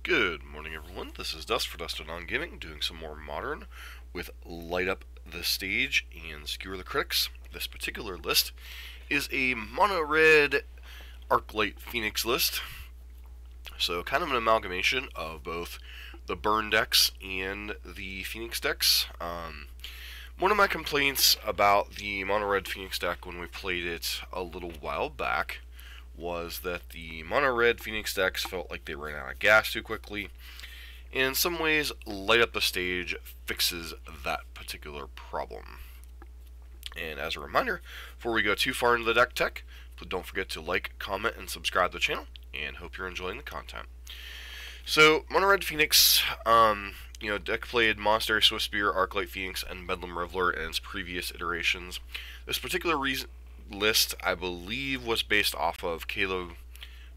Good morning, everyone. This is Dust for Dust and On Gaming, doing some more Modern with Light Up the Stage and Skewer the Critics. This particular list is a mono-red Arclight Phoenix list, so kind of an amalgamation of both the Burn decks and the Phoenix decks. One of my complaints about the mono-red Phoenix deck when we played it a little while back was that the mono-red Phoenix decks felt like they ran out of gas too quickly. In some ways, Light Up the Stage fixes that particular problem. And as a reminder, before we go too far into the deck tech, don't forget to like, comment, and subscribe to the channel, and hope you're enjoying the content. So, mono-red Phoenix, deck played Monastery Swiftspear, Arclight Phoenix, and Bedlam Reveler in its previous iterations. This particular list, I believe, was based off of Kalo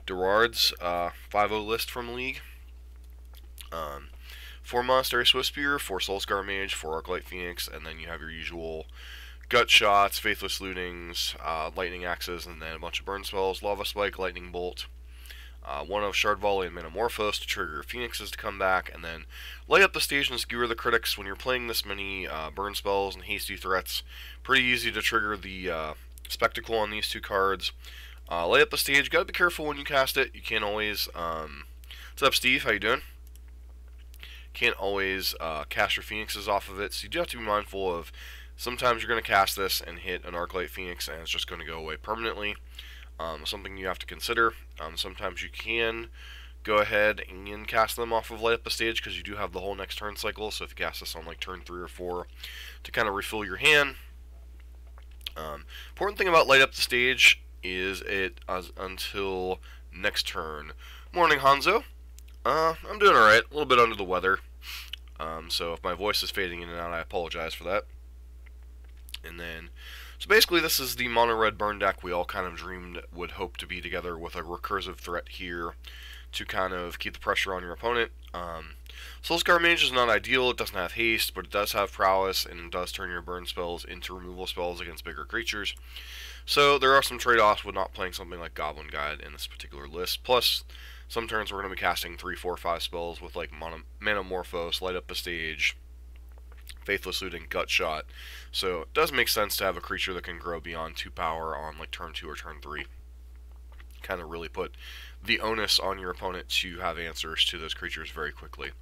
Derard's 5-0 list from League. 4 Monastery Swiftspear, 4 Soulscar Mage, 4 Arclight Phoenix, and then you have your usual Gut Shots, Faithless Lootings, Lightning Axes, and then a bunch of burn spells, Lava Spike, Lightning Bolt, 1 of Shard Volley and Metamorphose to trigger Phoenixes to come back, and then Light Up the Stage and Skewer the Critics. When you're playing this many burn spells and hasty threats, pretty easy to trigger the Spectacle on these two cards. Light Up the Stage, gotta be careful when you cast it. You can't always, what's up, Steve? How you doing? Can't always cast your Phoenixes off of it, so you do have to be mindful of sometimes you're going to cast this and hit an Arclight Phoenix and it's just going to go away permanently. Something you have to consider. Sometimes you can go ahead and cast them off of Light Up the Stage because you do have the whole next turn cycle, so if you cast this on like turn 3 or 4 to kind of refill your hand. Important thing about Light Up the Stage is it until next turn. Morning, Hanzo. I'm doing alright, a little bit under the weather. So if my voice is fading in and out, I apologize for that. And then, so basically this is the mono-red burn deck we all kind of dreamed would hope to be together, with a recursive threat here to kind of keep the pressure on your opponent. Soulscar Mage is not ideal, it doesn't have haste, but it does have prowess, and it does turn your burn spells into removal spells against bigger creatures. So there are some trade-offs with not playing something like Goblin Guide in this particular list. Plus, some turns we're going to be casting 3, 4, 5 spells with like Metamorphose, Light Up the Stage, Faithless Looting, Gut Shot. So it does make sense to have a creature that can grow beyond 2 power on like turn 2 or turn 3. Kind of really put the onus on your opponent to have answers to those creatures very quickly.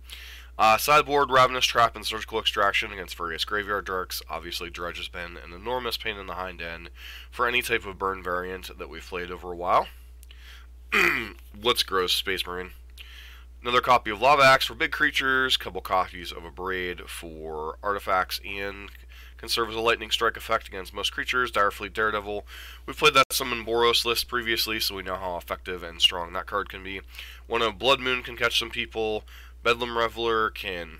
Sideboard, Ravenous Trap, and Surgical Extraction against various Graveyard Darks. Obviously, Dredge has been an enormous pain in the hind end for any type of burn variant that we've played over a while. Blitzgross, Space Marine. Another copy of Lava Axe for big creatures, couple copies of Abrade for artifacts, and can serve as a lightning strike effect against most creatures. Direfleet Daredevil. We've played that Summon Boros list previously, so we know how effective and strong that card can be. One of Blood Moon can catch some people. Bedlam Reveler can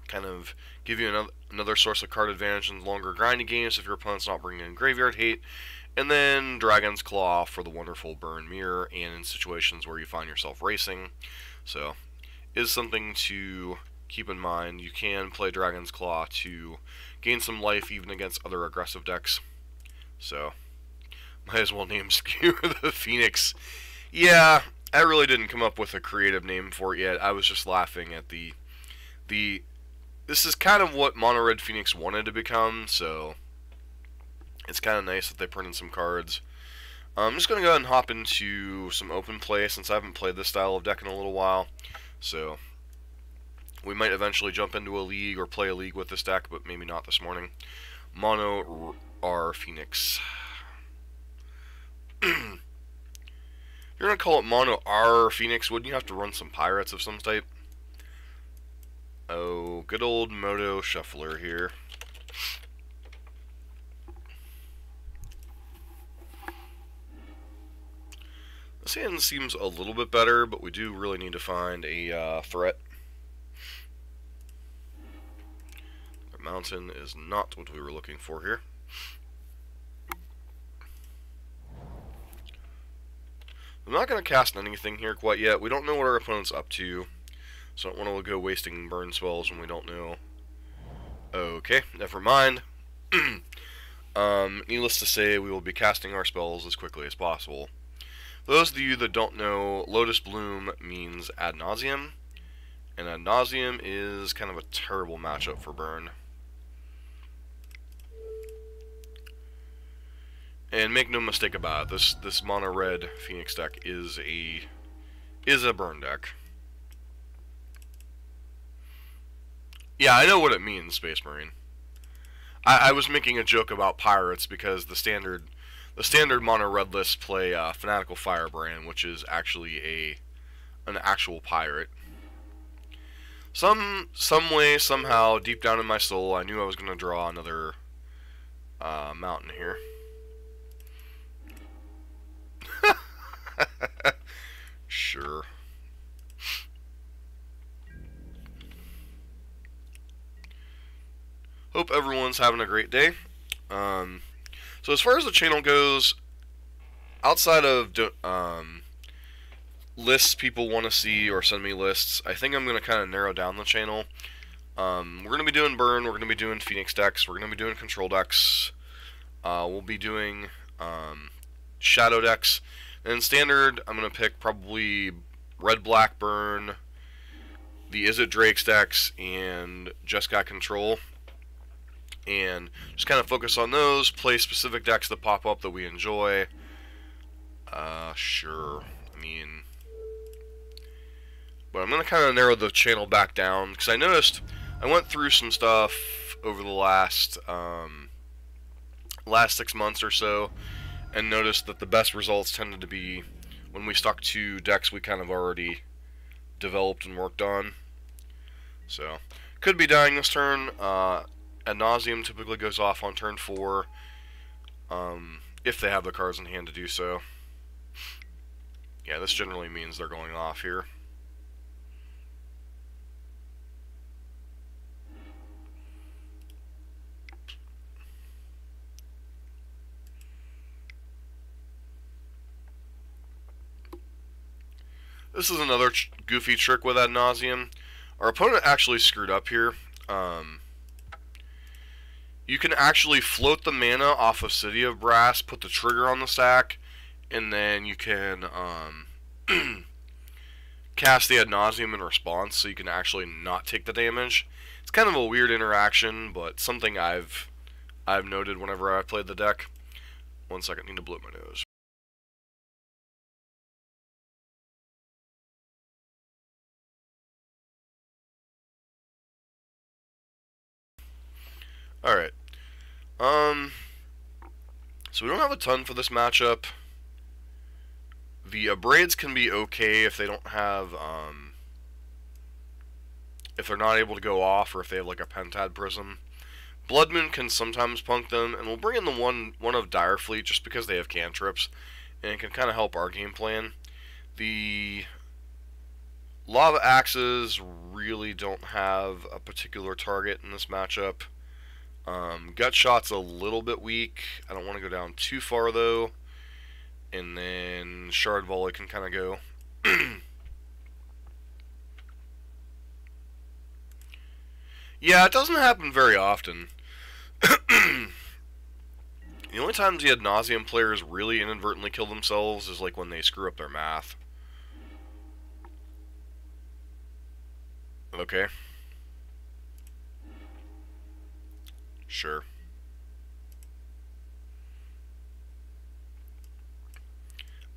kind of give you another source of card advantage in longer grindy games if your opponent's not bringing in graveyard hate. And then Dragon's Claw for the wonderful Burn Mirror, and in situations where you find yourself racing. So, is something to keep in mind. You can play Dragon's Claw to gain some life even against other aggressive decks. So, might as well name Skewer the Phoenix. Yeah, I really didn't come up with a creative name for it yet. I was just laughing at the this is kind of what Mono-Red Phoenix wanted to become, so it's kind of nice that they printed some cards. I'm just going to go ahead and hop into some open play since I haven't played this style of deck in a little while. So, we might eventually jump into a league or play a league with this deck, but maybe not this morning. Mono R Phoenix. If you're going to call it Mono R Phoenix, wouldn't you have to run some pirates of some type? Oh, good old Moto Shuffler here. This hand seems a little bit better, but we do really need to find a threat. The mountain is not what we were looking for here. I'm not going to cast anything here quite yet. We don't know what our opponent's up to, so I don't want to go wasting burn spells when we don't know. Okay, never mind. Needless to say, we will be casting our spells as quickly as possible. Those of you that don't know, Lotus Bloom means ad nauseum, and ad nauseum is kind of a terrible matchup for burn. And make no mistake about it, this mono red Phoenix deck is a burn deck. Yeah, I know what it means, Space Marine. I was making a joke about pirates because the standard mono red lists play Fanatical Firebrand, which is actually an actual pirate. Some way, somehow, deep down in my soul, I knew I was going to draw another mountain here. Sure. Hope everyone's having a great day. So as far as the channel goes, outside of lists people want to see or send me lists, I think I'm going to kind of narrow down the channel. We're going to be doing burn, we're going to be doing Phoenix decks, we're going to be doing control decks, we'll be doing shadow decks, and in standard I'm going to pick probably red-black burn, the Is It Drakes decks, and Just Got Control, and just kind of focus on those, play specific decks that pop up that we enjoy. Sure, I mean, but I'm going to kind of narrow the channel back down, because I noticed, I went through some stuff over the last 6 months or so, and noticed that the best results tended to be when we stuck to decks we kind of already developed and worked on. So, could be dying this turn. Ad nauseum typically goes off on turn 4, if they have the cards in hand to do so. Yeah, this generally means they're going off here. This is another goofy trick with ad nauseum. Our opponent actually screwed up here. You can actually float the mana off of City of Brass, put the trigger on the stack, and then you can cast the ad nauseum in response, so you can actually not take the damage. It's kind of a weird interaction, but something I've noted whenever I played the deck. 1 second, need to blow my nose. Alright. So we don't have a ton for this matchup. The Abrades can be okay if they don't have, if they're not able to go off, or if they have like a Pentad Prism. Blood Moon can sometimes punk them, and we'll bring in the one of Direfleet just because they have cantrips, and it can kind of help our game plan. The Lava Axes really don't have a particular target in this matchup. Gut Shot's a little bit weak. I don't want to go down too far though. And then Shard Volley can kind of go. Yeah, it doesn't happen very often. The only times the ad nauseum players really inadvertently kill themselves is like when they screw up their math. Okay. Sure.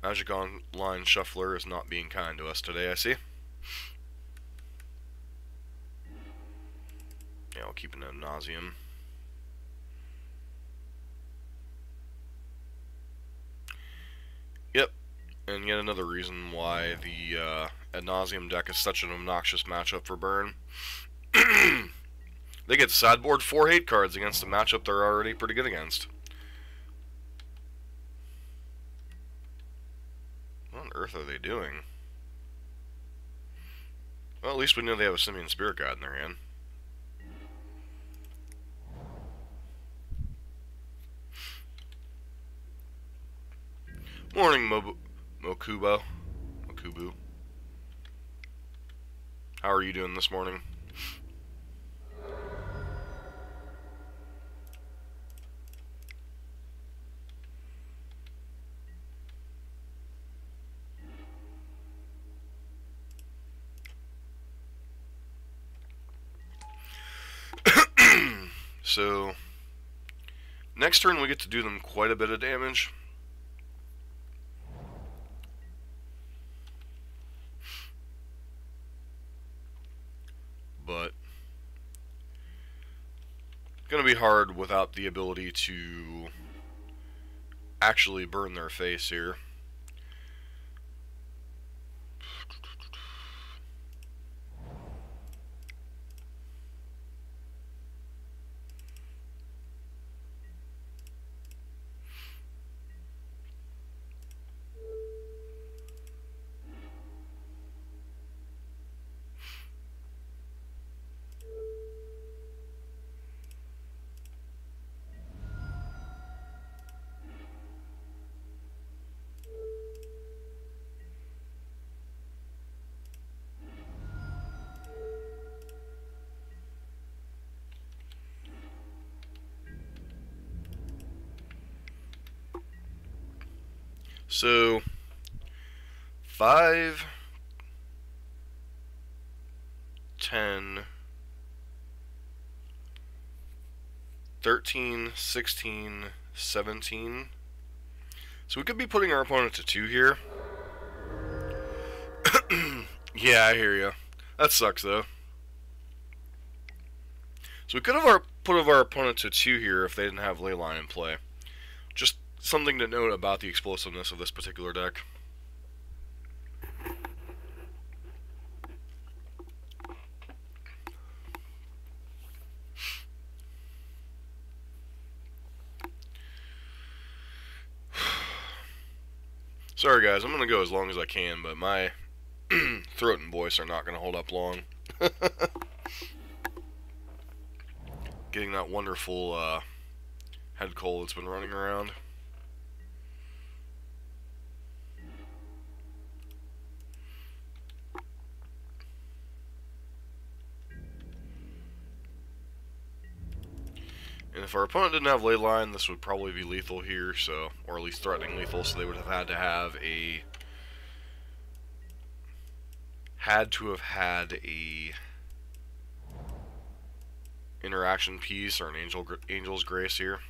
Magic Online Shuffler is not being kind to us today, I see. Yeah, I'll keep an ad nauseum. Yep, and yet another reason why the ad nauseum deck is such an obnoxious matchup for burn. They get sideboard 4 hate cards against a matchup they're already pretty good against. What on earth are they doing? Well, at least we know they have a Simian Spirit God in their hand. Morning, Mokubu. How are you doing this morning? So, next turn we get to do them quite a bit of damage. But, gonna be hard without the ability to actually burn their face here. So, 5, 10, 13, 16, 17. So we could be putting our opponent to 2 here. Yeah, I hear you. That sucks, though. So we could have put our opponent to 2 here if they didn't have Leyline in play. Just something to note about the explosiveness of this particular deck. Sorry guys, I'm going to go as long as I can, but my throat and voice are not going to hold up long. Getting that wonderful head cold that's been running around. And if our opponent didn't have Leyline, this would probably be lethal here, so, or at least threatening lethal, so they would have had to have a interaction piece or an Angel's Grace here.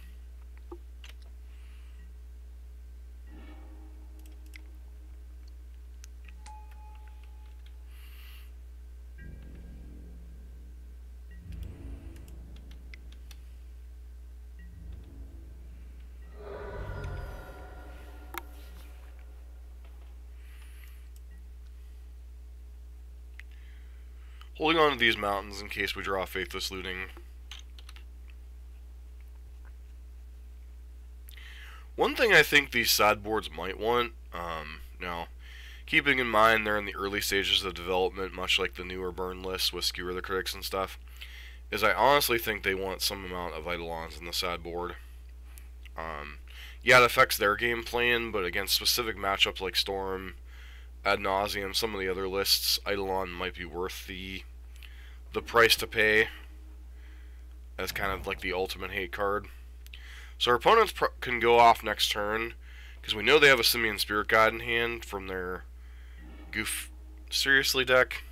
Holding on to these mountains in case we draw Faithless Looting. One thing I think these sideboards might want, now, keeping in mind they're in the early stages of development, much like the newer burn lists with Skewer the Critics and stuff, is I honestly think they want some amount of Eidolons in the sideboard. Yeah, it affects their game plan, but against specific matchups like Storm, Ad Nauseam, some of the other lists, Eidolon might be worth the price to pay as kind of like the ultimate hate card. So our opponents can go off next turn, because we know they have a Simian Spirit Guide in hand from their Goof Seriously deck.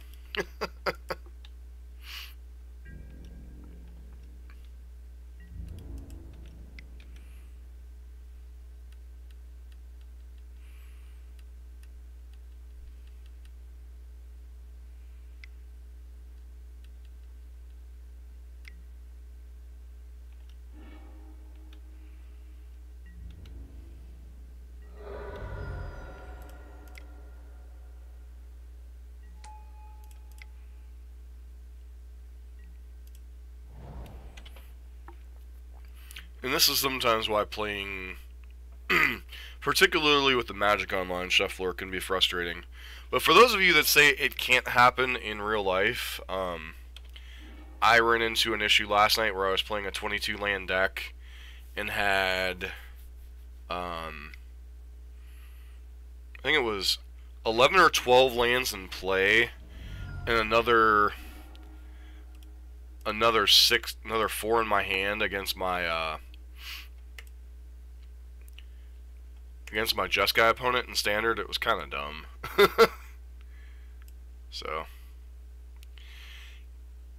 And this is sometimes why playing, particularly with the Magic Online Shuffler, can be frustrating. But for those of you that say it can't happen in real life, I ran into an issue last night where I was playing a 22 land deck and had, I think it was 11 or 12 lands in play and another 4 in my hand against my Jeskai opponent in Standard. It was kind of dumb. So,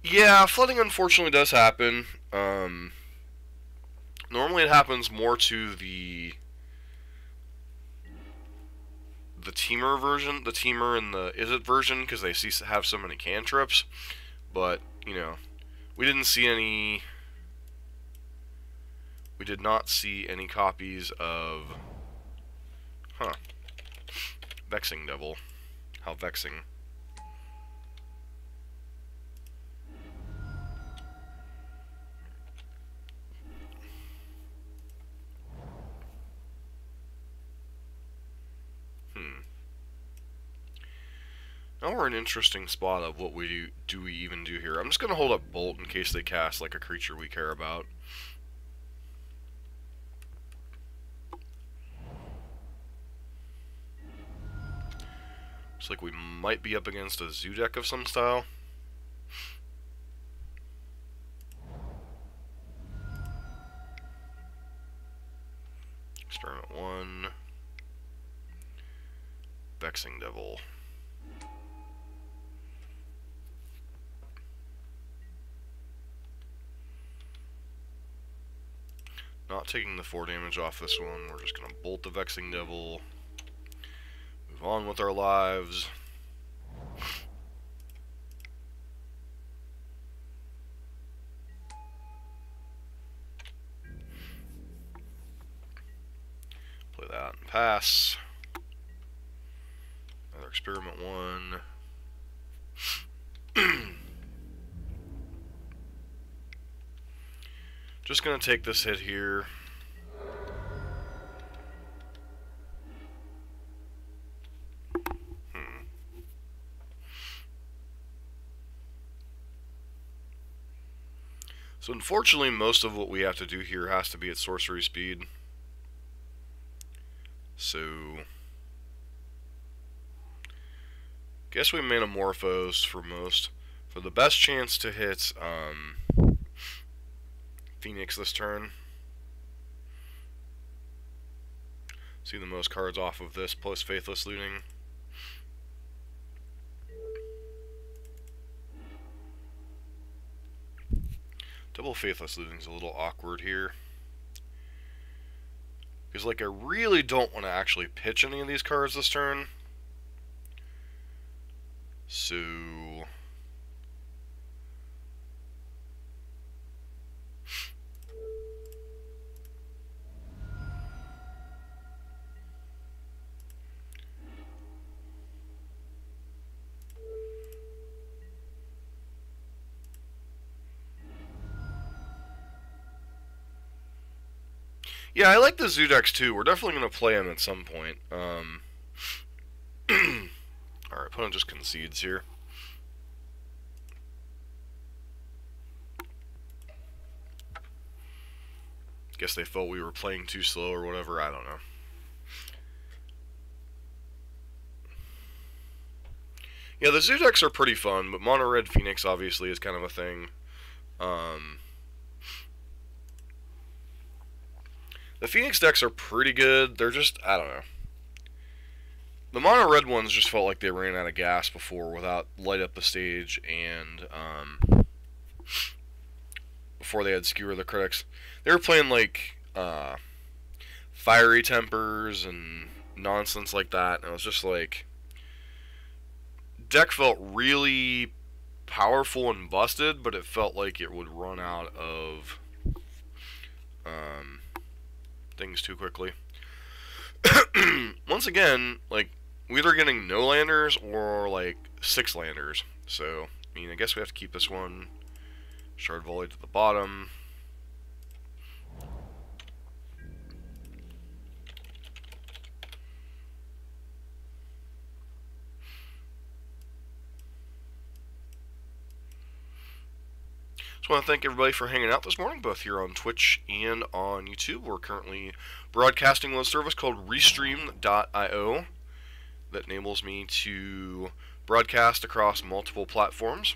Yeah, flooding unfortunately does happen. Normally it happens more to the Teamer version, the Teamer and the Is It version, because they have so many cantrips. But, you know, we didn't see any. We did not see any copies of. Huh. Vexing Devil. How vexing. Hmm. Now we're in an interesting spot of what we do we even do here. I'm just going to hold up Bolt in case they cast like a creature we care about. Looks like we might be up against a zoo deck of some style. Experiment 1. Vexing Devil. Not taking the 4 damage off this one. We're just going to bolt the Vexing Devil. Move on with our lives. Play that and pass. Another Experiment 1. Just going to take this hit here. So unfortunately, most of what we have to do here has to be at sorcery speed. So, guess we Manamorphose for most. For the best chance to hit Phoenix this turn. See the most cards off of this plus Faithless Looting. Double Faithless Looting is a little awkward here. Because, like, I really don't want to actually pitch any of these cards this turn. So, yeah, I like the zoo decks too. We're definitely going to play them at some point. Alright, opponent just concedes here. Guess they felt we were playing too slow or whatever, I don't know. Yeah, the zoo decks are pretty fun, but Mono Red Phoenix obviously is kind of a thing. The Phoenix decks are pretty good. They're just, I don't know. The Mono Red ones just felt like they ran out of gas before without Light Up the Stage and before they had Skewer the Critics. They were playing like Fiery Tempers and nonsense like that, and it was just like, deck felt really powerful and busted, but it felt like it would run out of things too quickly. Once again, like, we're either getting no landers or like 6 landers. So, I mean, I guess we have to keep this one. Shard Volley to the bottom. Just want to thank everybody for hanging out this morning, both here on Twitch and on YouTube. We're currently broadcasting with a service called Restream.io that enables me to broadcast across multiple platforms.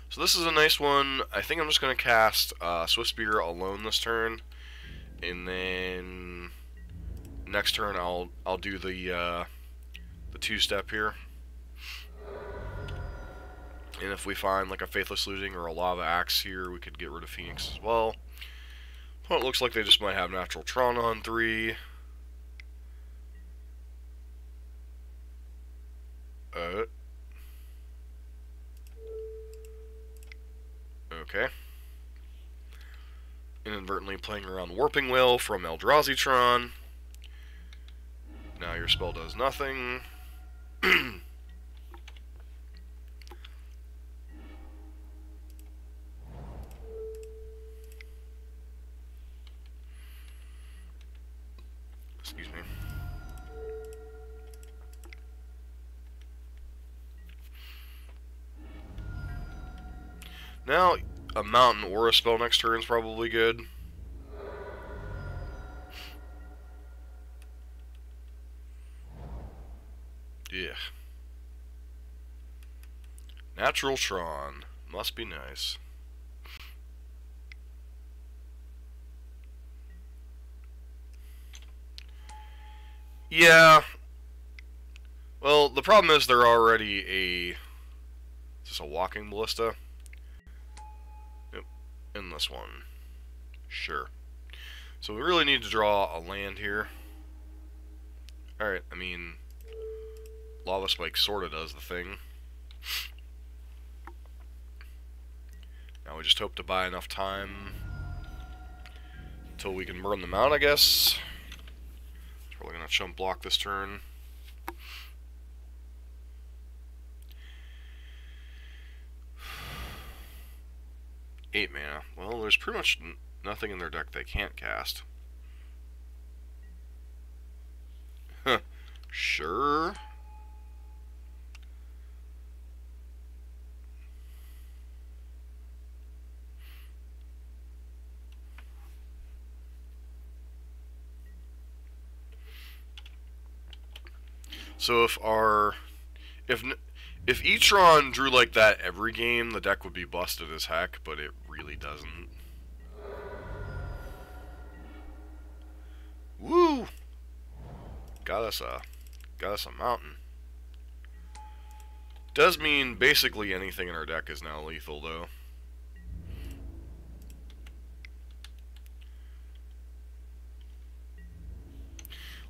So this is a nice one. I think I'm just going to cast Swiftspear alone this turn, and then next turn I'll do the 2-step here. And if we find like a Faithless Looting or a Lava Axe here, we could get rid of Phoenix as well. Well, it looks like they just might have Natural Tron on 3. Okay. Inadvertently playing around Warping Whale from Eldrazi Tron. Now your spell does nothing. Excuse me. Now, a Mountain Aura spell next turn is probably good. Yeah. Natural Tron. Must be nice. Yeah. Well, the problem is they're already a... Is this a Walking Ballista? Yep. And this one. Sure. So we really need to draw a land here. Alright, I mean... Lava Spike sorta does the thing. Now we just hope to buy enough time until we can burn them out, I guess. Probably gonna chump block this turn. Eight mana. Well, there's pretty much nothing in their deck they can't cast. Huh. Sure. So if E-Tron drew like that every game, the deck would be busted as heck, but it really doesn't. Woo! Got us a mountain. Does mean basically anything in our deck is now lethal, though.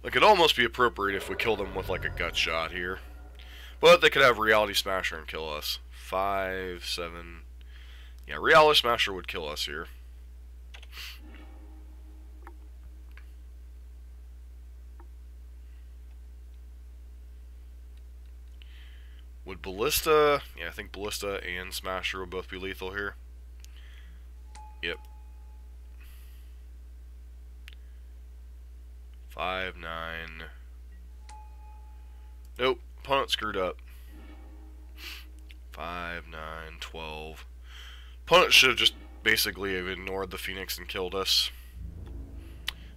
Like, it'd almost be appropriate if we killed them with, like, a gut shot here. But they could have Reality Smasher and kill us. 5, 7... Yeah, Reality Smasher would kill us here. Would Ballista... Yeah, I think Ballista and Smasher would both be lethal here. Yep. 5, 9... Nope. Opponent screwed up. 5, 9, 12. Opponent should have just basically ignored the Phoenix and killed us.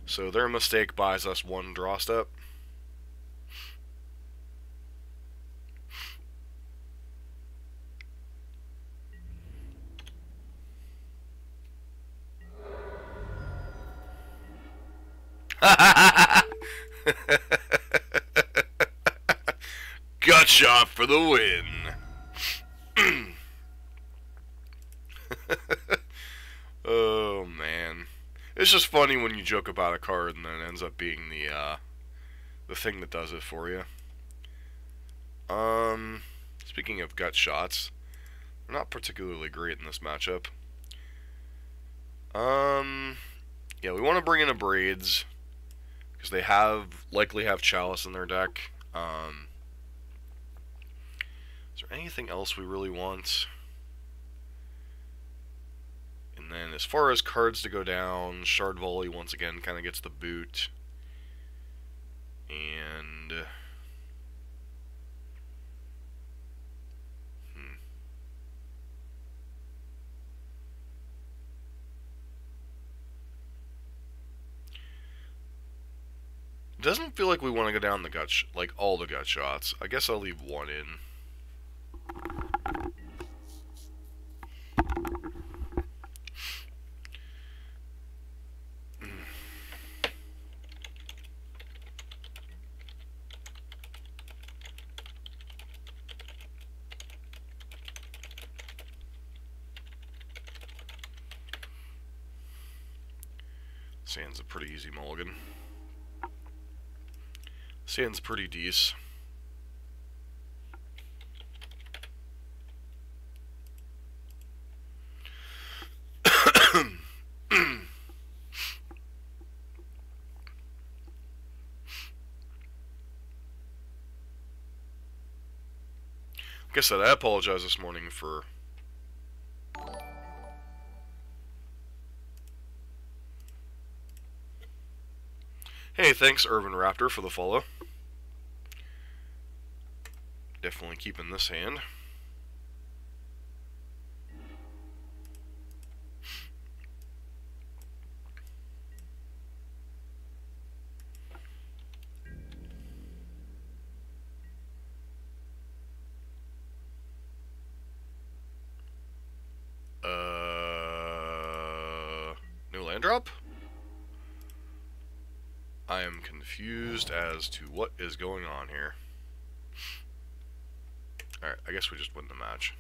So their mistake buys us one draw step. Gut shot for the win. Oh man, it's just funny when you joke about a card and then it ends up being the thing that does it for you. Speaking of gut shots, they're not particularly great in this matchup. Yeah, we want to bring in a Braids because they likely have Chalice in their deck. Is there anything else we really want? And then as far as cards to go down, Shard Volley once again kind of gets the boot. And... It doesn't feel like we want to go down the like all the gut shots. I guess I'll leave one in. Sand's a pretty easy mulligan. Sand's pretty decent. Like I said, I apologize this morning for... Hey, thanks Urban Raptor for the follow. Definitely keeping this hand. No land drop? I am confused as to what is going on here. Alright, I guess we just win the match.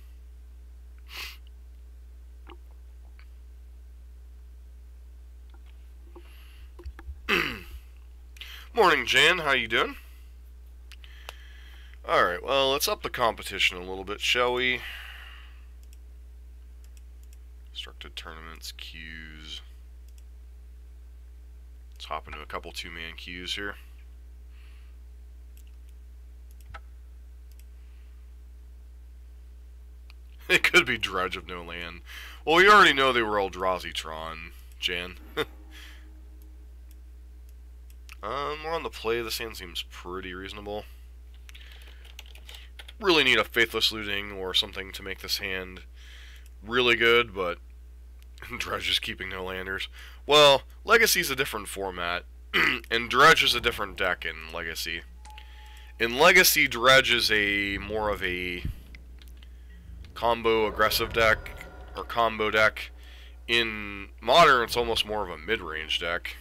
Morning, Jan. How you doing? Alright, well, let's up the competition a little bit, shall we? Constructed tournaments, queues. Let's hop into a couple two-man queues here. It could be Dredge of no land. Well, we already know they were Eldrazi-tron, Jan. We're on the play. This hand seems pretty reasonable. Really need a Faithless Looting or something to make this hand really good, but Dredge is keeping no landers. Well, Legacy's a different format, and Dredge is a different deck in Legacy. In Legacy, Dredge is more of a combo aggressive deck, or combo deck. In Modern, it's almost more of a mid-range deck.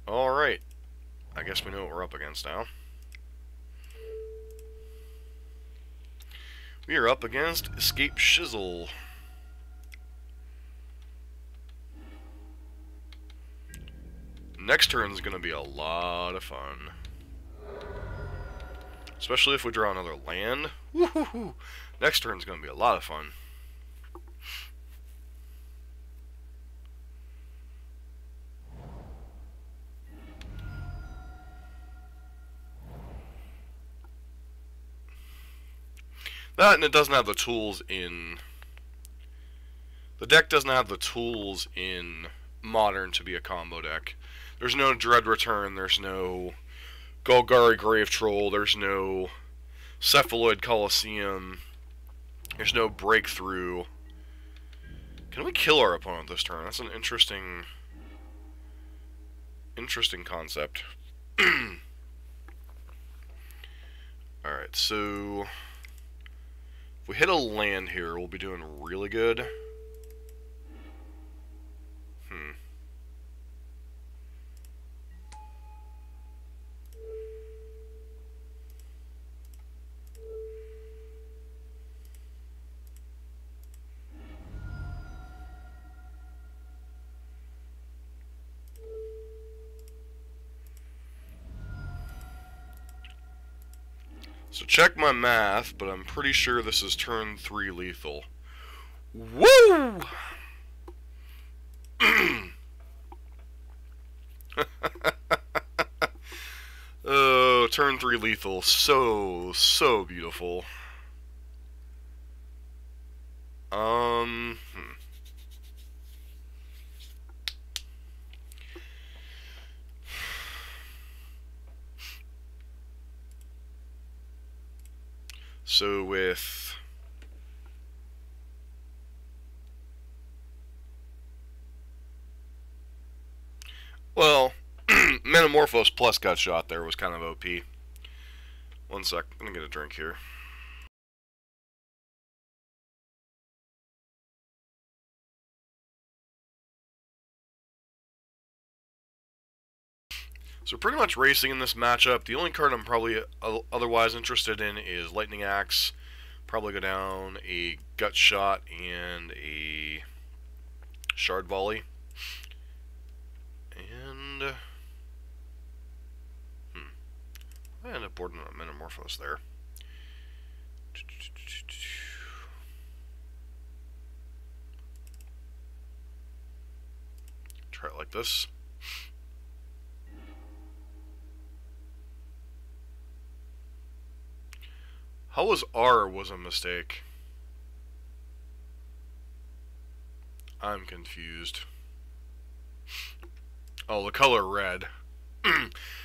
Alright, I guess we know what we're up against now. We are up against Escape Shizzle. Next turn is going to be a lot of fun. Especially if we draw another land. Woo-hoo-hoo. Next turn is going to be a lot of fun. That, and it doesn't have the tools in... The deck doesn't have the tools in Modern to be a combo deck. There's no Dread Return, there's no Golgari Grave Troll, there's no Cephaloid Coliseum, there's no Breakthrough. Can we kill our opponent this turn? That's an interesting concept. Alright, so... If we hit a land here, we'll be doing really good. So check my math, but I'm pretty sure this is turn 3 lethal. Woo! Oh, turn 3 lethal. So beautiful. So with... Well, Metamorphose plus Gut Shot there was kind of OP. One sec, I'm gonna get a drink here. So we're pretty much racing in this matchup. The only card I'm probably otherwise interested in is Lightning Axe. Probably go down a Gut Shot and a Shard Volley. And I end up boarding a Metamorphose there. Try it like this. How was R was a mistake? I'm confused. Oh, the color red.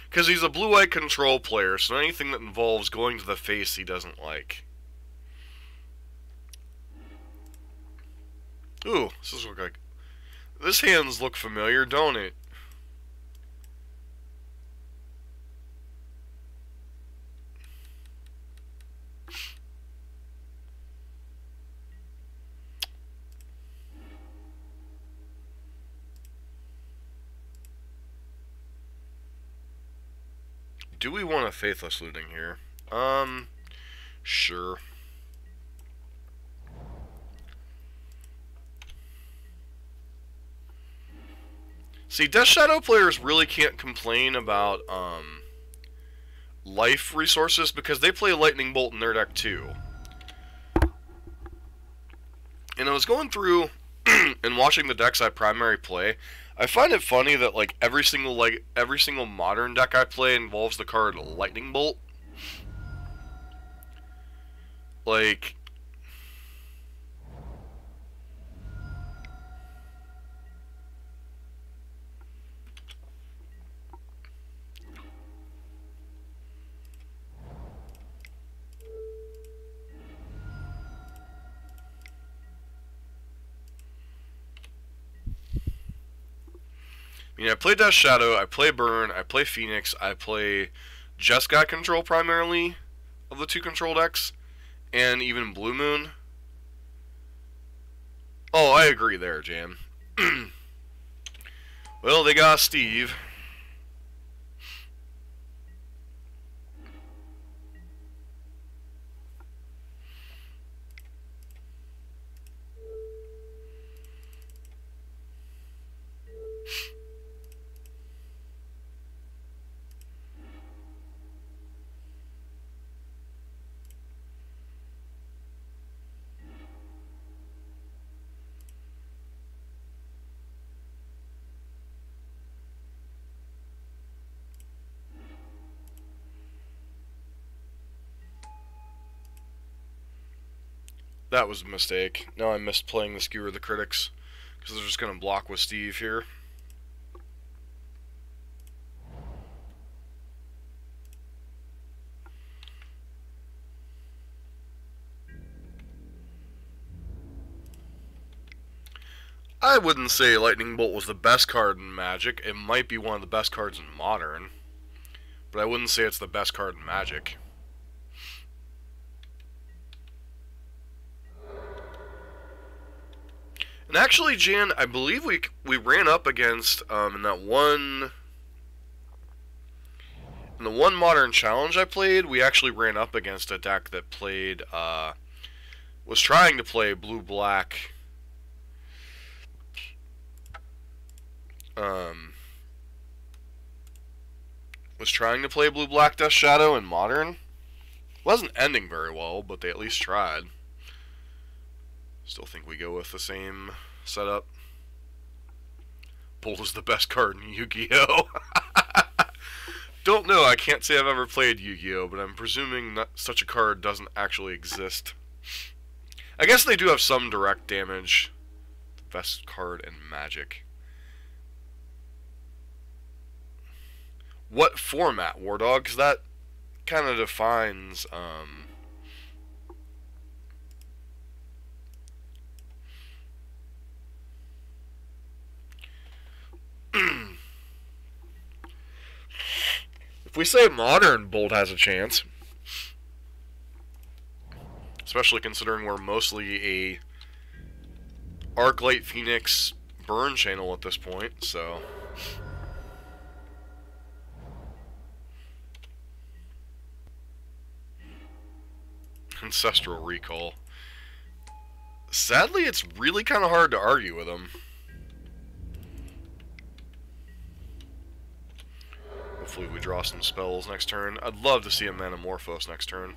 Because he's a blue-white control player, so anything that involves going to the face he doesn't like. Ooh, this hands look familiar, don't it? Do we want a Faithless Looting here? Sure. See, Death Shadow players really can't complain about, life resources because they play Lightning Bolt in their deck too. And I was going through and watching the decks I primary play. I find it funny that like every single modern deck I play involves the card Lightning Bolt. Like, I mean, I play Death Shadow, I play Burn, I play Phoenix, I play Jeskai Control primarily of the two control decks, and even Blue Moon. Oh, I agree there, Jan. Well, they got Steve. That was a mistake. Now I missed playing the Skewer of the Critics, because they're just going to block with Steve here. I wouldn't say Lightning Bolt was the best card in Magic. It might be one of the best cards in Modern, but I wouldn't say it's the best card in Magic. And actually, Jan, I believe we ran up against in the one Modern Challenge I played, we actually ran up against a deck that played was trying to play blue-black. Was trying to play blue-black Death Shadow in Modern. Wasn't ending very well, but they at least tried. Still think we go with the same setup. Bolt is the best card in Yu-Gi-Oh! Don't know, I can't say I've ever played Yu-Gi-Oh! But I'm presuming such a card doesn't actually exist. I guess they do have some direct damage. The best card in Magic. What format, War Dog? Because that kind of defines, if we say Modern, Bolt has a chance. Especially considering we're mostly a Arclight Phoenix Burn channel at this point, so... Ancestral Recall. Sadly, it's really kind of hard to argue with him. Hopefully we draw some spells next turn. I'd love to see a Manamorphose next turn.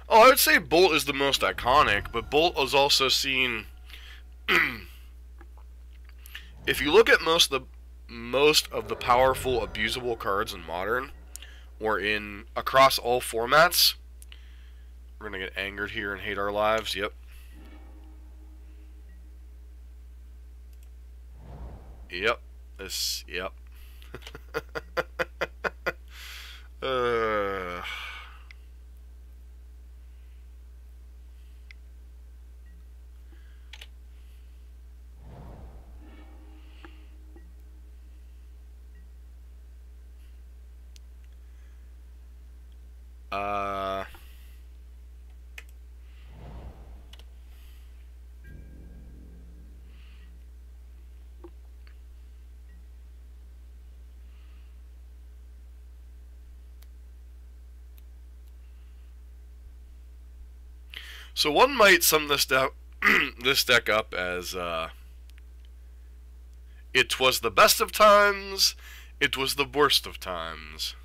Oh, I would say Bolt is the most iconic, but Bolt is also seen... if you look at most of the powerful, abusable cards in Modern, or in across all formats, we're gonna get angered here and hate our lives. Yep. Yep. This. Yep. uh... So one might sum this deck up as it was the best of times, it was the worst of times.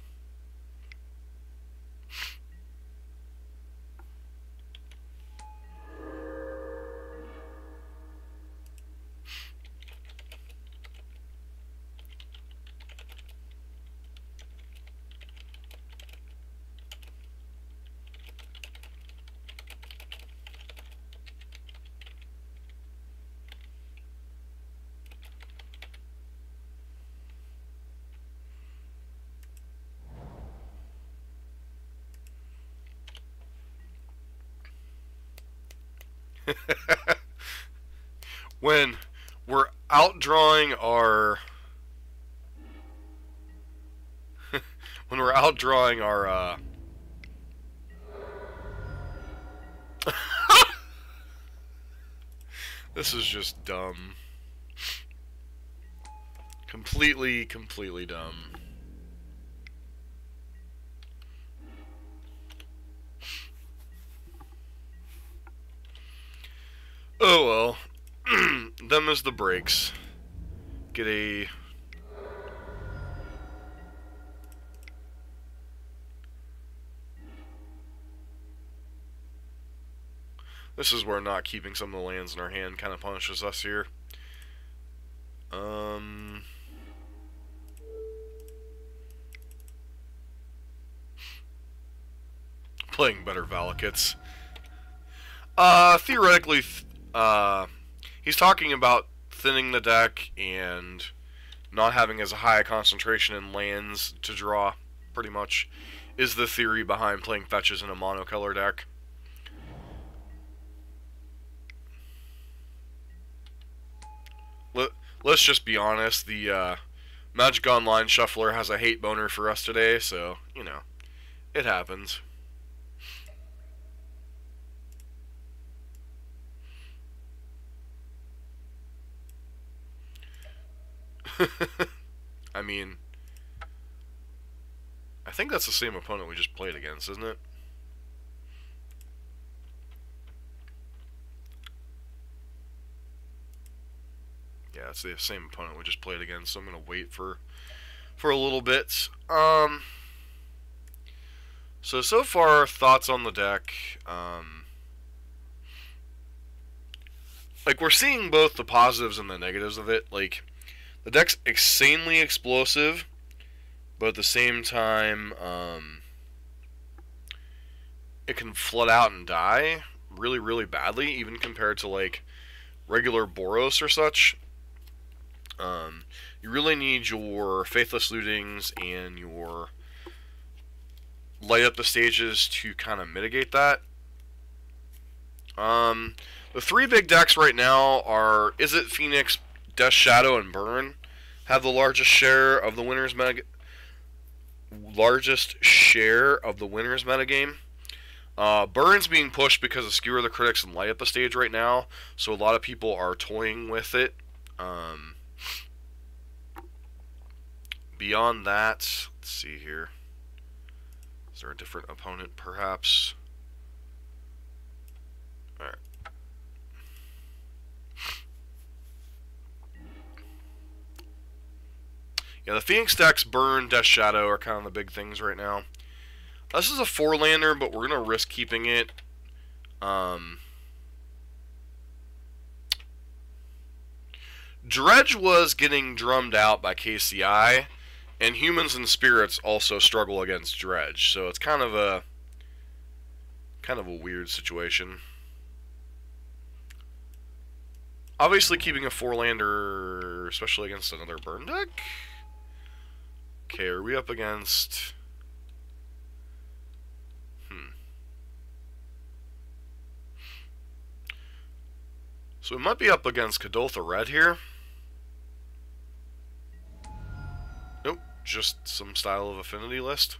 When we're outdrawing our this is just dumb. Completely dumb. Oh well. Them as the breaks. Get a... This is where not keeping some of the lands in our hand kind of punishes us here. Playing better Valakutes. Theoretically, he's talking about thinning the deck and not having as high a concentration in lands to draw, pretty much, is the theory behind playing fetches in a monocolor deck. Let's just be honest, the Magic Online Shuffler has a hate boner for us today, so, you know, it happens. I mean, I think that's the same opponent we just played against, isn't it? Yeah, it's the same opponent we just played against, so I'm gonna wait for a little bit. So far, thoughts on the deck. Like, we're seeing both the positives and the negatives of it. Like, the deck's insanely explosive, but at the same time, it can flood out and die really badly, even compared to, like, regular Boros or such. You really need your Faithless Lootings and your Light Up the Stages to kind of mitigate that. The three big decks right now are Izzet, Phoenix, Death Shadow, and Burn. Have the largest share of the winners metagame. Burn's being pushed because of Skewer the Critics and Light Up the Stage right now, so a lot of people are toying with it. Beyond that, let's see here. Is there a different opponent, perhaps? Alright. Yeah, the Phoenix decks, Burn, Death Shadow are kind of the big things right now. This is a 4-lander, but we're going to risk keeping it. Dredge was getting drummed out by KCI, and Humans and Spirits also struggle against Dredge, so it's kind of a weird situation. Obviously keeping a 4-lander, especially against another Burn deck. Okay, are we up against... So we might be up against Kadoltha Red here. Nope, just some style of affinity list.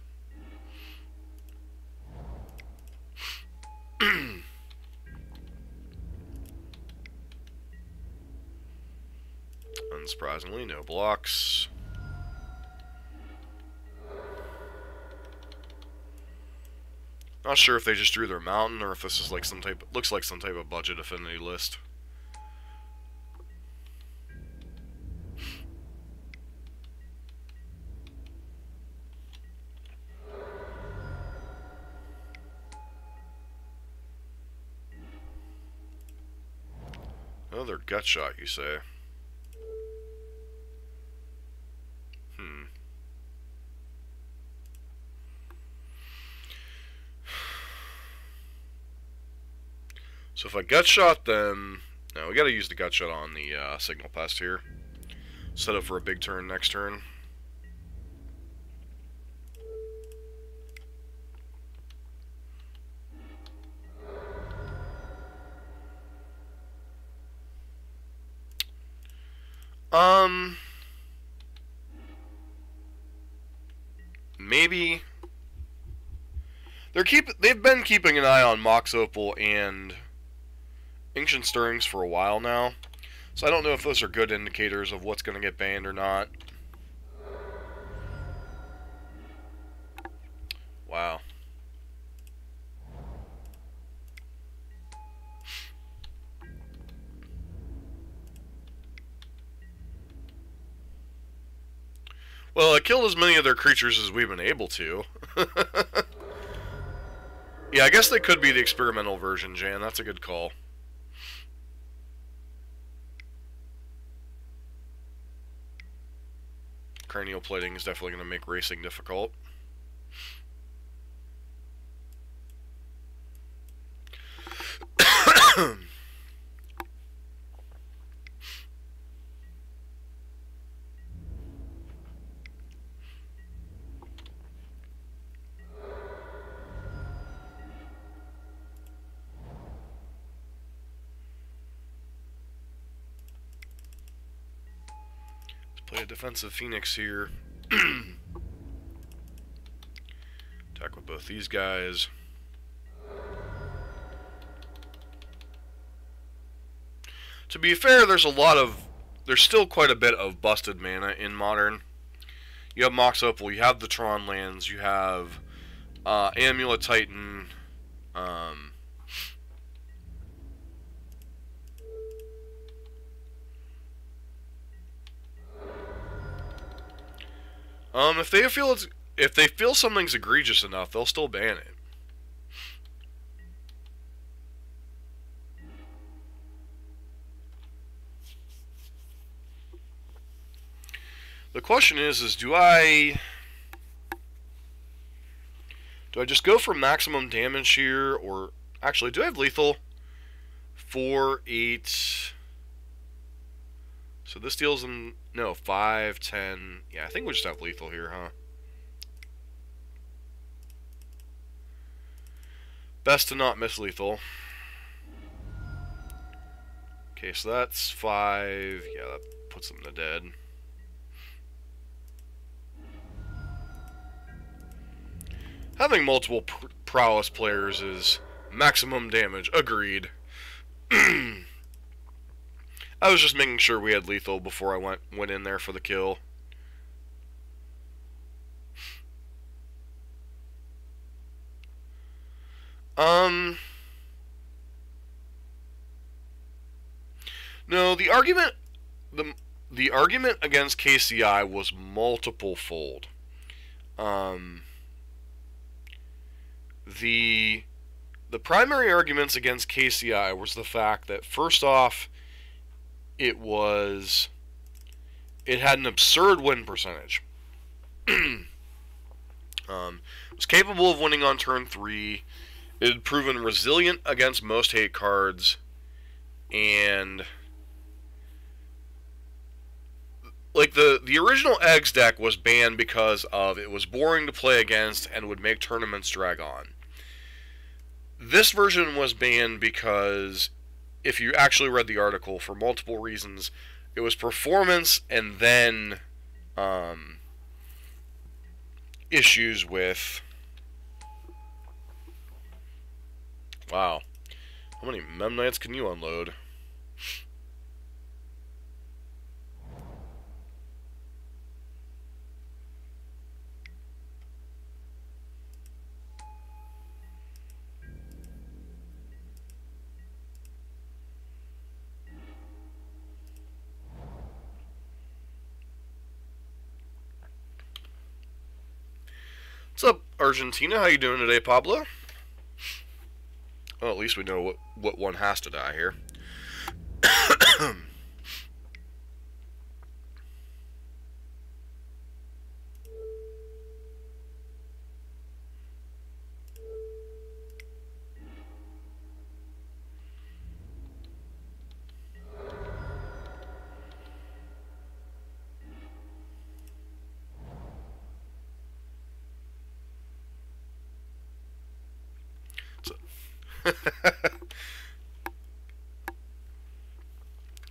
Unsurprisingly, no blocks. Not sure if they just drew their mountain or if this is like some type. Looks like some type of budget affinity list. Another gut shot, you say? So if I gut shot, then no, we got to use the gut shot on the signal pest here. Set up for a big turn next turn. Maybe they've been keeping an eye on Mox Opal and Ancient Stirrings for a while now, so I don't know if those are good indicators of what's going to get banned or not. Wow. Well, I killed as many of their creatures as we've been able to. Yeah, I guess they could be the experimental version, Jan. That's a good call. Cranial plating is definitely going to make racing difficult. Play a defensive Phoenix here. Attack with both these guys. To be fair, there's still quite a bit of busted mana in Modern. You have Mox Opal, you have the Tron lands, you have Amulet Titan, if they feel something's egregious enough, they'll still ban it. The question is do I just go for maximum damage here, or actually, do I have lethal? 4, 8. So this deals them, no, 5, 10. Yeah, I think we just have lethal here, huh? Best to not miss lethal. Okay, so that's 5. Yeah, that puts them to dead. Having multiple prowess players is maximum damage. Agreed. I was just making sure we had lethal before I went in there for the kill. No, the argument against KCI was multiple fold. The primary arguments against KCI was the fact that, first off, it had an absurd win percentage. It was capable of winning on turn 3. It had proven resilient against most hate cards, and like the original Eggs deck was banned because of it was boring to play against and would make tournaments drag on. This version was banned because, if you actually read the article, for multiple reasons, it was performance and then issues with... Wow. How many Mem Knights can you unload? What's up, Argentina? How you doing today, Pablo? Well, at least we know what one has to die here.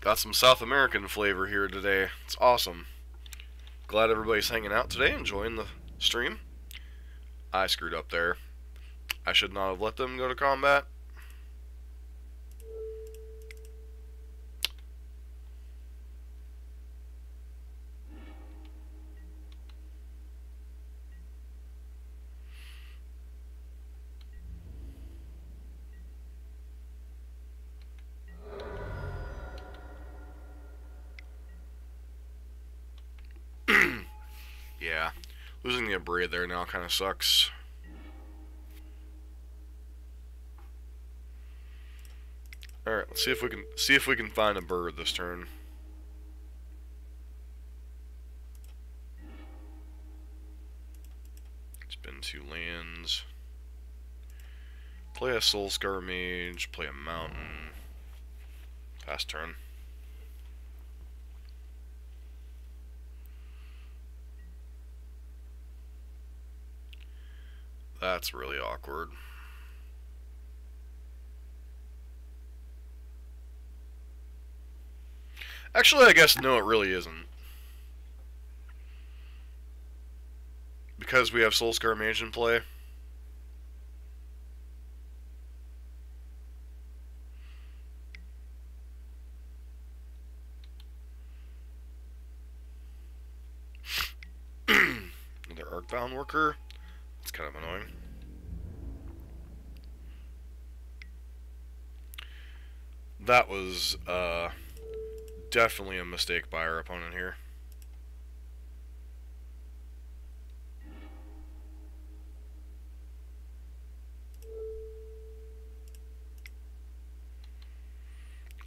Got some South American flavor here today. It's awesome. Glad everybody's hanging out today, enjoying the stream. I screwed up there. I should not have let them go to combat. Yeah, losing the Abrade there now kind of sucks. All right, let's see if we can find a bird this turn. Spend 2 lands. Play a Soulscar Mage. Play a Mountain. Pass turn. That's really awkward. Actually, I guess no, it really isn't. Because we have Soulscar Mage in play. Another Arcbound Worker. It's kind of annoying. That was definitely a mistake by our opponent here.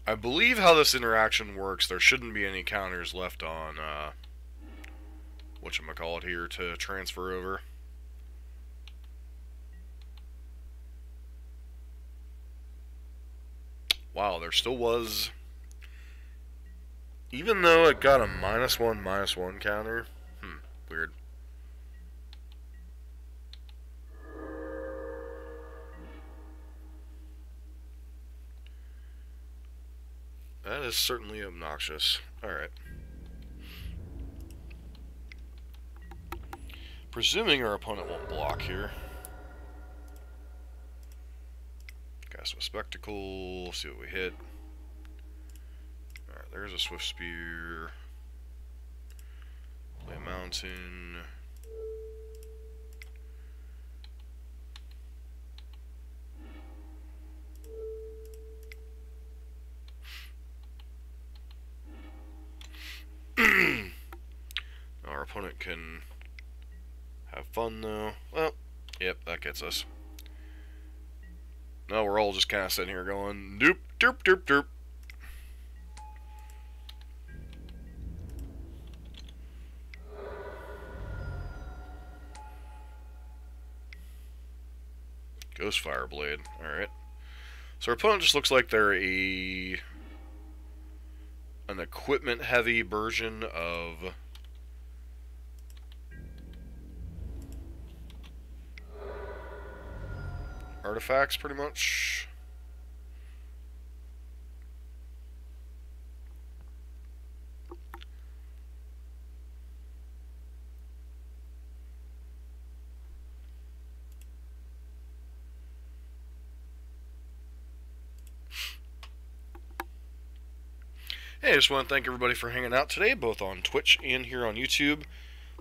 I believe how this interaction works, there shouldn't be any counters left on whatchamacallit here to transfer over. Wow, there still was... Even though it got a -1/-1 counter. Weird. That is certainly obnoxious. Alright. Presuming our opponent won't block here. Cast a Spectacle, see what we hit. Alright, there's a Swift Spear. Play a Mountain. Our opponent can have fun though. Well, yep, that gets us. Now we're all just kind of sitting here going, doop, doop, doop, doop. Ghost Fireblade, alright. So our opponent just looks like they're an equipment-heavy version of artifacts, pretty much. Hey, I just want to thank everybody for hanging out today, both on Twitch and here on YouTube.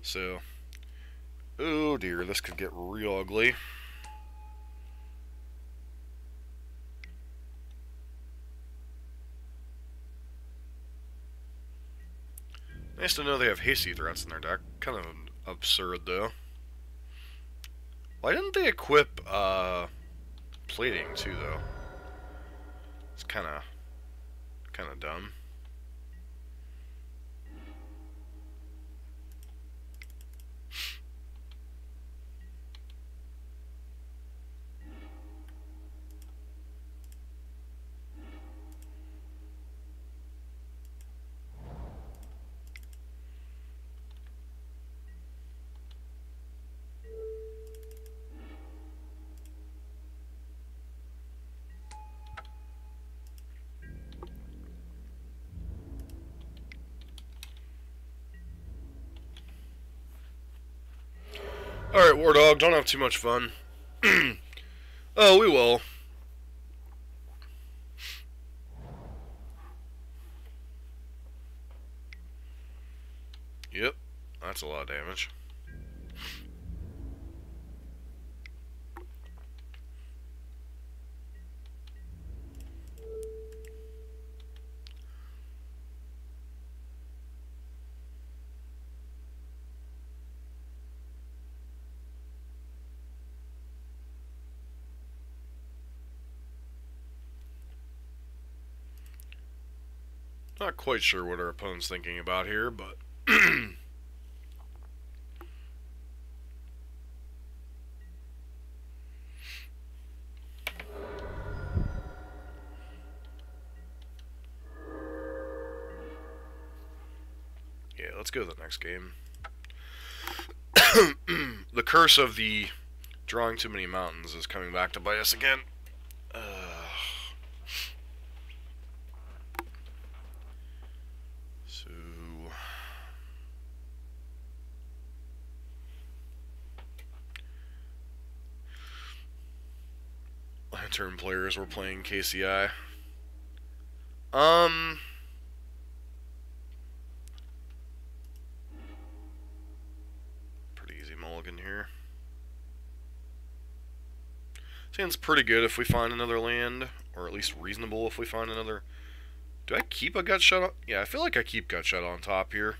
So, oh dear, this could get real ugly. Nice to know they have hasty threats in their deck. Kind of absurd, though. Why didn't they equip plating too, though? It's kind of dumb. Alright, War Dog, don't have too much fun. Oh, we will. Yep, that's a lot of damage. Not quite sure what our opponent's thinking about here, but yeah, let's go to the next game. The curse of the drawing too many mountains is coming back to bite us again. So Lantern players were playing KCI. Pretty easy mulligan here. Seems pretty good if we find another land, or at least reasonable if we find another. Do I keep a gut shot on? Yeah, I feel like I keep gut shot on top here.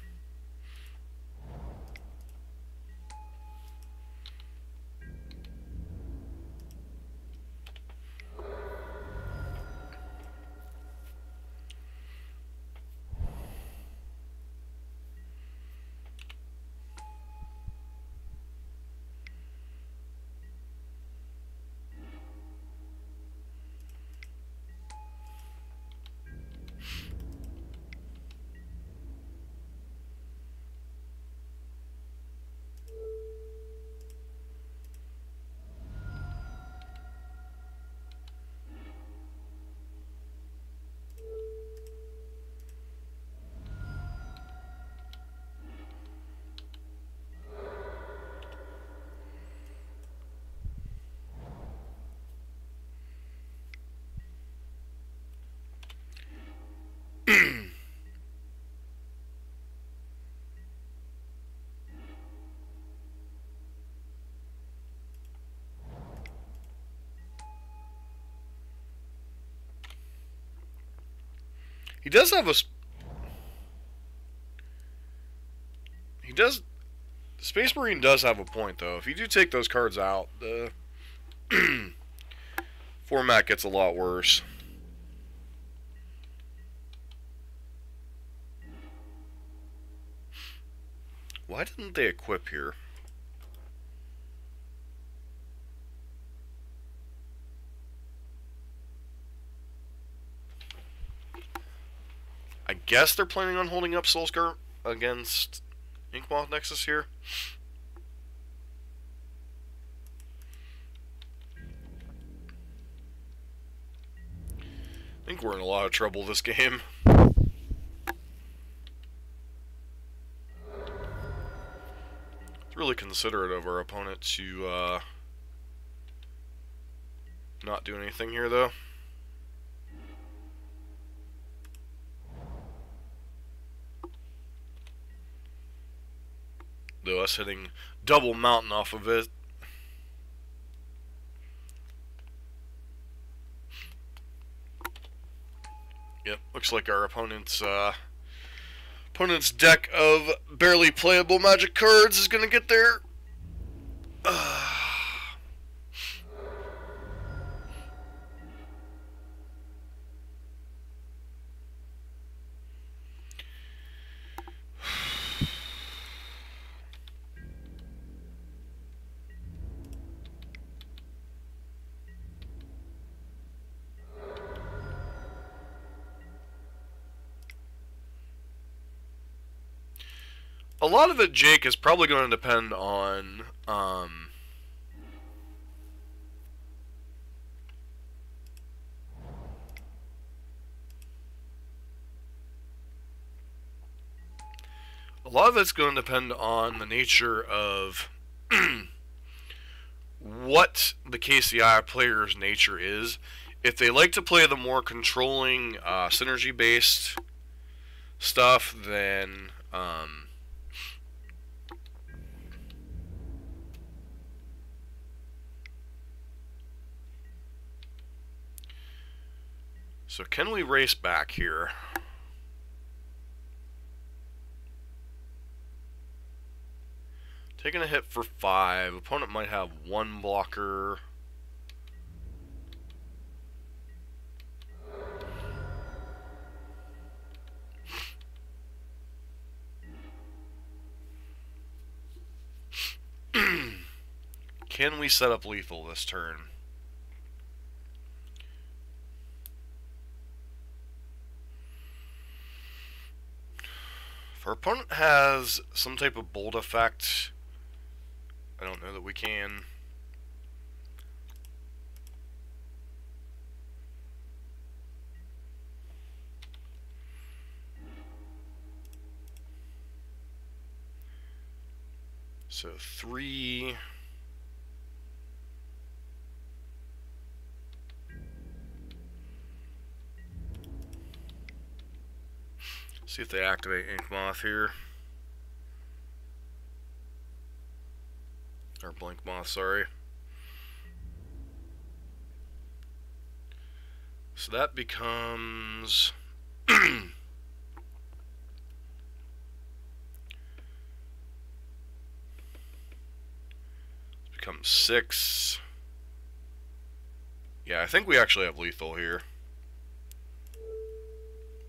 He does have a... He does... Space Marine does have a point, though. If you do take those cards out, the format gets a lot worse. Why didn't they equip here? I guess they're planning on holding up Soulscar against Inkmoth Nexus here. I think we're in a lot of trouble this game. It's really considerate of our opponent to not do anything here, though. Though us hitting double mountain off of it. Yep, looks like our opponent's deck of barely playable Magic cards is gonna get there. A lot of it, Jake, is probably going to depend on a lot of it's going to depend on the nature of what the KCI player's nature is. If they like to play the more controlling, synergy-based stuff, then so can we race back here? Taking a hit for 5. Opponent might have 1 blocker. Can we set up lethal this turn? If our opponent has some type of bolt effect, I don't know that we can. So 3. See if they activate Inkmoth here. Or Blinkmoth, sorry. So that becomes becomes 6. Yeah, I think we actually have lethal here.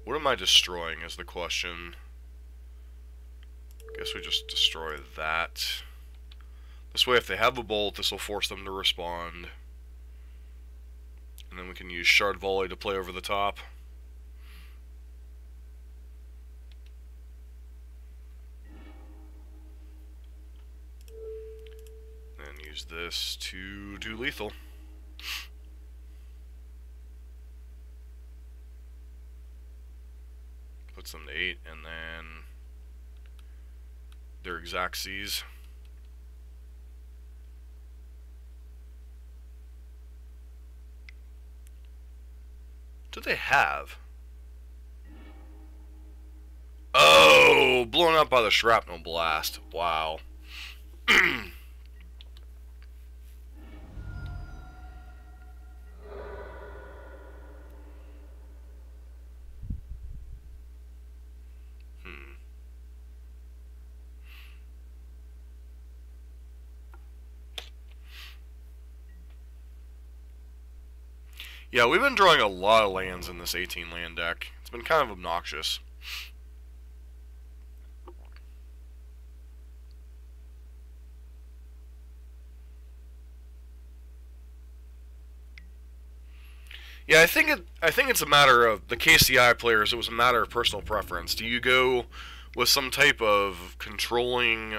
What am I destroying is the question. Guess we just destroy that. This way, if they have a bolt, this will force them to respond. And then we can use Shard Volley to play over the top. And use this to do lethal. Puts them to 8, and then their Xaxes. What do they have? Oh, blown up by the shrapnel blast. Wow. Yeah, we've been drawing a lot of lands in this 18 land deck. It's been kind of obnoxious. Yeah, I think it's a matter of the KCI players. It was a matter of personal preference. Do you go with some type of controlling,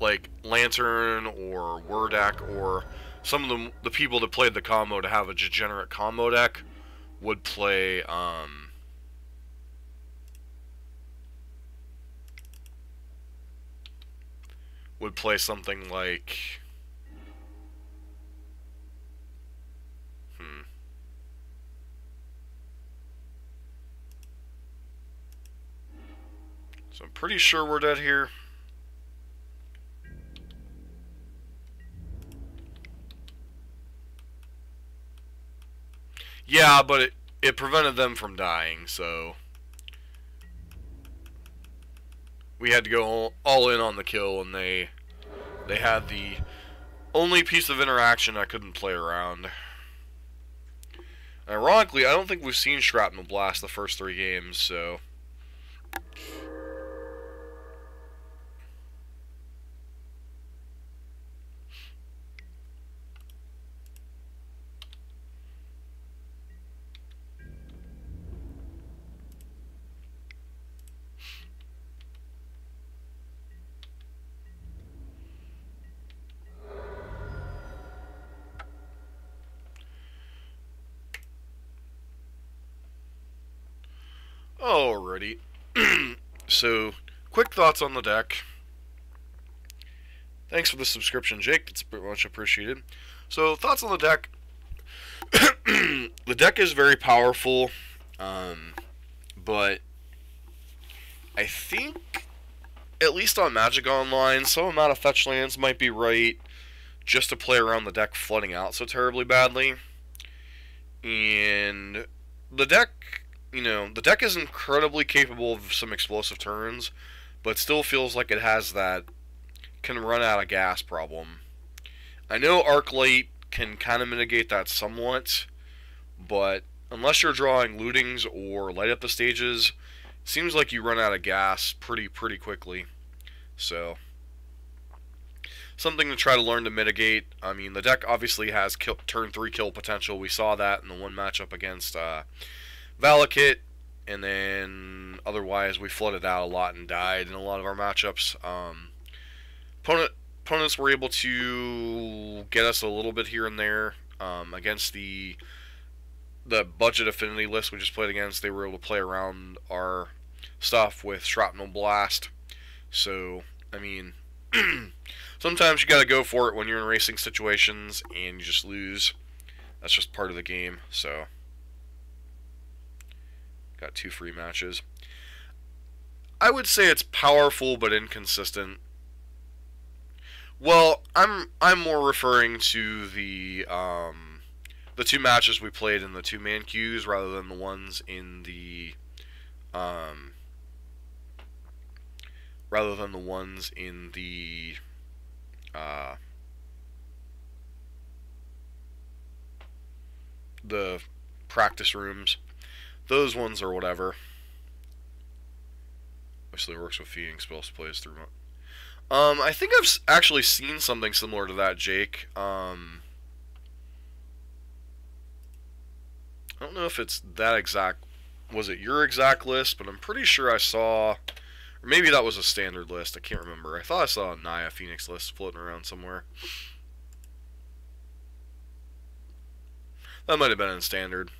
like Lantern or War deck, or some of the people that played the combo to have a degenerate combo deck would play something like So I'm pretty sure we're dead here. Yeah, but it prevented them from dying, so we had to go all in on the kill, and they had the only piece of interaction I couldn't play around. Ironically, I don't think we've seen Shrapnel Blast the first 3 games, so alrighty. So, quick thoughts on the deck. Thanks for the subscription, Jake. It's pretty much appreciated. So, thoughts on the deck. The deck is very powerful, but I think, at least on Magic Online, some amount of fetch lands might be right just to play around the deck flooding out so terribly badly. And the deck, the deck is incredibly capable of some explosive turns, but still feels like it has that can run out of gas problem. I know Arclight can kind of mitigate that somewhat, but unless you're drawing lootings or light up the stages, it seems like you run out of gas pretty quickly. So, something to try to learn to mitigate. I mean, the deck obviously has turn 3 kill potential. We saw that in the one matchup against Valakut, and then otherwise we flooded out a lot and died in a lot of our matchups. Opponents were able to get us a little bit here and there against the budget affinity list we just played against. They were able to play around our stuff with Shrapnel Blast. So, I mean, sometimes you gotta go for it when you're in racing situations and you just lose. That's just part of the game. So, got 2 free matches. I would say it's powerful but inconsistent. Well, I'm more referring to the 2 matches we played in the 2-man queues rather than the ones in the the practice rooms. Those ones or whatever. Obviously works with feeding spells plays through. I think I've actually seen something similar to that, Jake. I don't know if it's that exact. Was it your exact list? But I'm pretty sure I saw, or maybe that was a standard list. I can't remember. I thought I saw a Naya Phoenix list floating around somewhere. That might have been in standard.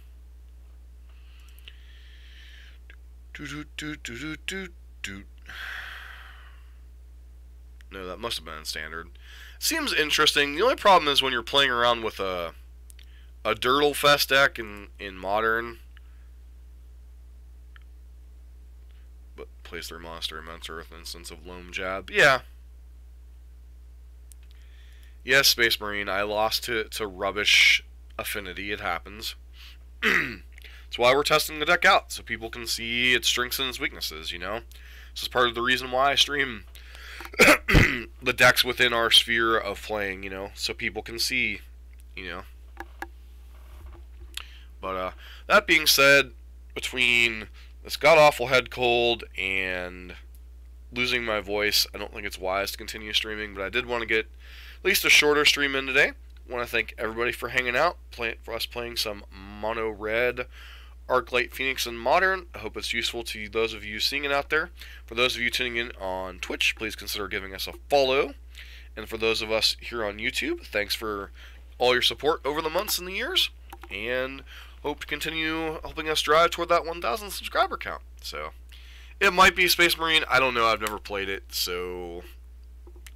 No, that must have been in standard. Seems interesting. The only problem is when you're playing around with a Dirtle Fest deck in Modern, but plays their monster, Immense Earth, instance of Loam Jab. Yeah. Yes, Space Marine, I lost to rubbish affinity. It happens. That's why we're testing the deck out, so people can see its strengths and its weaknesses, This is part of the reason why I stream the decks within our sphere of playing, so people can see, But that being said, between this god-awful head cold and losing my voice, I don't think it's wise to continue streaming, but I did want to get at least a shorter stream in today. I want to thank everybody for hanging out, for us playing some Mono Red, Arclight, Phoenix, and Modern. I hope it's useful to those of you seeing it out there. For those of you tuning in on Twitch, please consider giving us a follow. And for those of us here on YouTube, thanks for all your support over the months and the years. And hope to continue helping us drive toward that 1,000 subscriber count. So, it might be Space Marine. I don't know. I've never played it. So,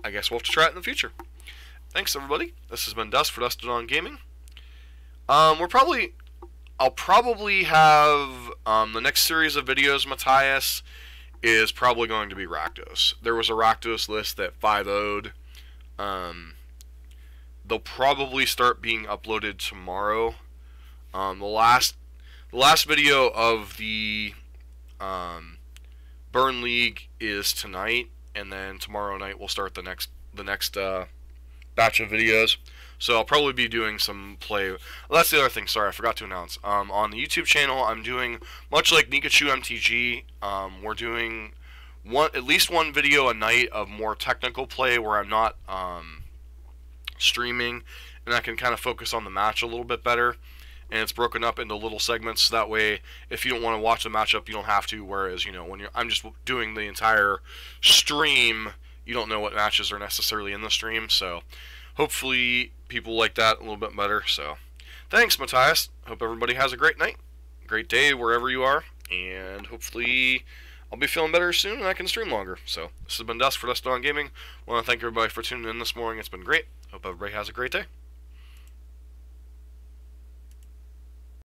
I guess we'll have to try it in the future. Thanks, everybody. This has been Dust for Dusted on Gaming. I'll probably have the next series of videos, Matthias, is probably going to be Rakdos. There was a Rakdos list that 5-0'd. They'll probably start being uploaded tomorrow. The last video of the Burn League is tonight, and then tomorrow night we'll start the next batch of videos. So I'll probably be doing some play. Well, that's the other thing. Sorry, I forgot to announce. On the YouTube channel, I'm doing, much like Nikachu MTG, we're doing at least one video a night of more technical play where I'm not streaming, and I can kind of focus on the match a little bit better. And it's broken up into little segments, so that way, if you don't want to watch the matchup, you don't have to. Whereas, when I'm just doing the entire stream, you don't know what matches are necessarily in the stream. So, hopefully, people like that a little bit better. So, thanks, Matthias. Hope everybody has a great night, great day wherever you are, and hopefully, I'll be feeling better soon and I can stream longer. So, this has been Dust for Dust on Gaming. I want to thank everybody for tuning in this morning. It's been great. Hope everybody has a great day.